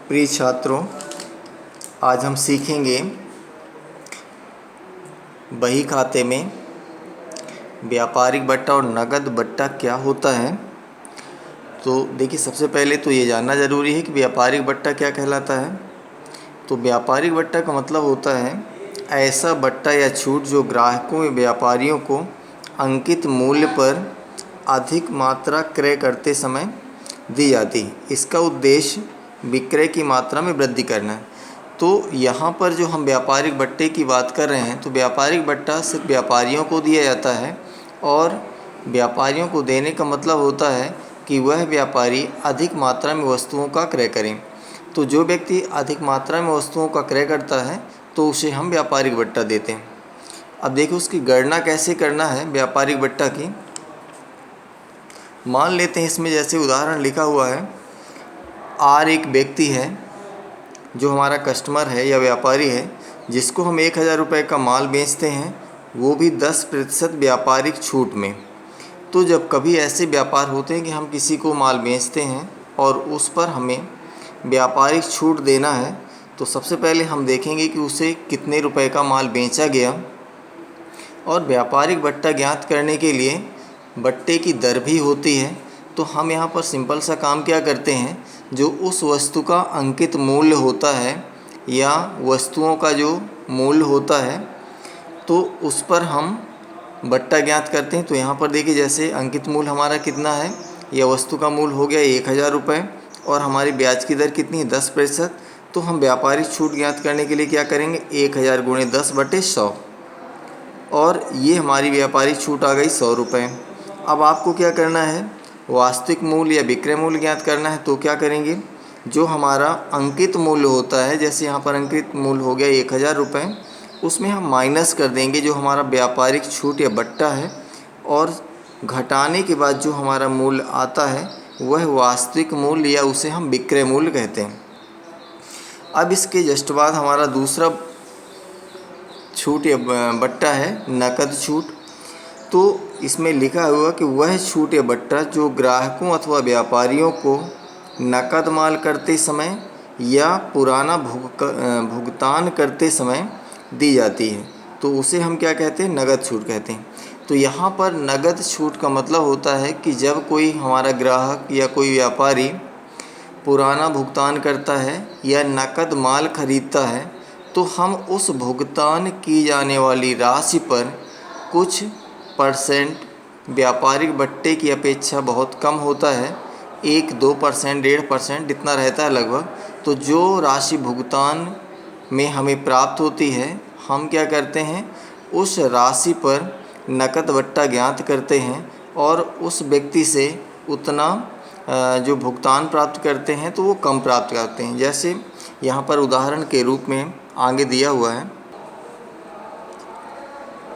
प्रिय छात्रों, आज हम सीखेंगे बही खाते में व्यापारिक बट्टा और नकद बट्टा क्या होता है। तो देखिए, सबसे पहले तो ये जानना ज़रूरी है कि व्यापारिक बट्टा क्या कहलाता है। तो व्यापारिक बट्टा का मतलब होता है ऐसा बट्टा या छूट जो ग्राहकों या व्यापारियों को अंकित मूल्य पर अधिक मात्रा क्रय करते समय दी जाती है। इसका उद्देश्य विक्रय की मात्रा में वृद्धि करना है। तो यहाँ पर जो हम व्यापारिक बट्टे की बात कर रहे हैं, तो व्यापारिक बट्टा सिर्फ व्यापारियों को दिया जाता है और व्यापारियों को देने का मतलब होता है कि वह व्यापारी अधिक मात्रा में वस्तुओं का क्रय करें। तो जो व्यक्ति अधिक मात्रा में वस्तुओं का क्रय करता है तो उसे हम व्यापारिक बट्टा देते हैं। अब देखिए, उसकी गणना कैसे करना है व्यापारिक बट्टा की। मान लेते हैं इसमें जैसे उदाहरण लिखा हुआ है, आर एक व्यक्ति है जो हमारा कस्टमर है या व्यापारी है, जिसको हम 1000 रुपये का माल बेचते हैं, वो भी 10% व्यापारिक छूट में। तो जब कभी ऐसे व्यापार होते हैं कि हम किसी को माल बेचते हैं और उस पर हमें व्यापारिक छूट देना है, तो सबसे पहले हम देखेंगे कि उसे कितने रुपए का माल बेचा गया। और व्यापारिक बट्टा ज्ञात करने के लिए बट्टे की दर भी होती है। तो हम यहाँ पर सिंपल सा काम क्या करते हैं, जो उस वस्तु का अंकित मूल्य होता है या वस्तुओं का जो मूल्य होता है, तो उस पर हम बट्टा ज्ञात करते हैं। तो यहाँ पर देखिए, जैसे अंकित मूल्य हमारा कितना है, या वस्तु का मूल्य हो गया 1000 रुपये और हमारी ब्याज की दर कितनी है 10%। तो हम व्यापारिक छूट ज्ञात करने के लिए क्या करेंगे, 1000 गुणे 10/100, और ये हमारी व्यापारिक छूट आ गई 100 रुपये। अब आपको क्या करना है, वास्तविक मूल्य या विक्रय मूल्य ज्ञात करना है। तो क्या करेंगे, जो हमारा अंकित मूल्य होता है, जैसे यहाँ पर अंकित मूल्य हो गया 1000 रुपये, उसमें हम माइनस कर देंगे जो हमारा व्यापारिक छूट या बट्टा है, और घटाने के बाद जो हमारा मूल्य आता है वह वास्तविक मूल्य या उसे हम विक्रय मूल्य कहते हैं। अब इसके जस्ट बाद हमारा दूसरा छूट या बट्टा है नकद छूट। तो इसमें लिखा हुआ कि वह छूट या बट्टा जो ग्राहकों अथवा व्यापारियों को नकद माल करते समय या पुराना भुगतान करते समय दी जाती है, तो उसे हम क्या कहते हैं, नगद छूट कहते हैं। तो यहाँ पर नगद छूट का मतलब होता है कि जब कोई हमारा ग्राहक या कोई व्यापारी पुराना भुगतान करता है या नकद माल खरीदता है, तो हम उस भुगतान की जाने वाली राशि पर कुछ परसेंट व्यापारिक बट्टे की अपेक्षा बहुत कम होता है, 1-2%, 1.5% इतना रहता है लगभग। तो जो राशि भुगतान में हमें प्राप्त होती है, हम क्या करते हैं, उस राशि पर नकद बट्टा ज्ञात करते हैं और उस व्यक्ति से उतना जो भुगतान प्राप्त करते हैं तो वो कम प्राप्त करते हैं। जैसे यहाँ पर उदाहरण के रूप में आगे दिया हुआ है,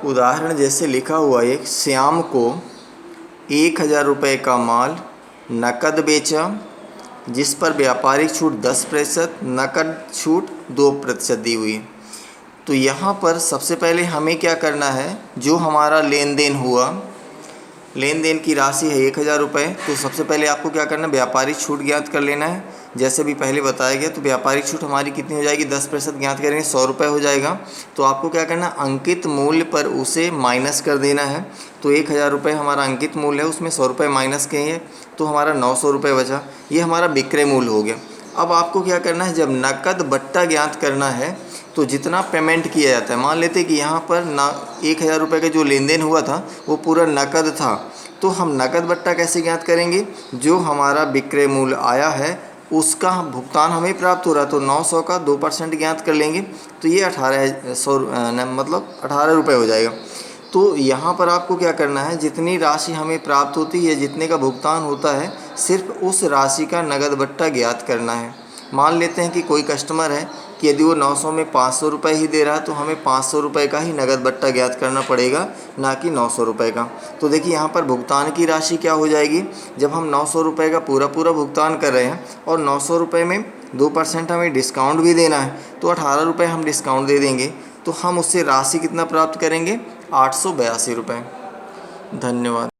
उदाहरण जैसे लिखा हुआ है, श्याम को 1000 रुपये का माल नकद बेचा, जिस पर व्यापारिक छूट 10%, नकद छूट 2% दी हुई। तो यहाँ पर सबसे पहले हमें क्या करना है, जो हमारा लेन देन हुआ, लेन देन की राशि है 1000 रुपये, तो सबसे पहले आपको क्या करना है, व्यापारिक छूट ज्ञात कर लेना है। जैसे भी पहले बताया गया, तो व्यापारिक छूट हमारी कितनी हो जाएगी, 10% ज्ञात करेंगे, 100 रुपये हो जाएगा। तो आपको क्या करना है, अंकित मूल्य पर उसे माइनस कर देना है। तो 1000 रुपये हमारा अंकित मूल्य है, उसमें 100 रुपये माइनस किए तो हमारा 900 रुपये बचा। ये हमारा विक्रय मूल्य हो गया। अब आपको क्या करना है, जब नकद बट्टा ज्ञात करना है, तो जितना पेमेंट किया जाता है, मान लेते कि यहाँ पर 1000 रुपये का जो लेन देन हुआ था वो पूरा नकद था, तो हम नकद बट्टा कैसे ज्ञात करेंगे, जो हमारा विक्रय मूल्य आया है उसका भुगतान हमें प्राप्त हो रहा है, तो 900 का 2% ज्ञात कर लेंगे, तो ये 18 रुपये हो जाएगा। तो यहाँ पर आपको क्या करना है, जितनी राशि हमें प्राप्त होती है, जितने का भुगतान होता है, सिर्फ उस राशि का नगद बट्टा ज्ञात करना है। मान लेते हैं कि कोई कस्टमर है कि यदि वो 900 में 500 रुपये ही दे रहा है, तो हमें 500 रुपये का ही नगद बट्टा ज्ञात करना पड़ेगा, ना कि 900 रुपये का। तो देखिए, यहाँ पर भुगतान की राशि क्या हो जाएगी, जब हम 900 रुपये का पूरा भुगतान कर रहे हैं और 900 रुपये में 2% हमें डिस्काउंट भी देना है, तो 18 रुपये हम डिस्काउंट दे देंगे, तो हम उससे राशि कितना प्राप्त करेंगे, 882 रुपये। धन्यवाद।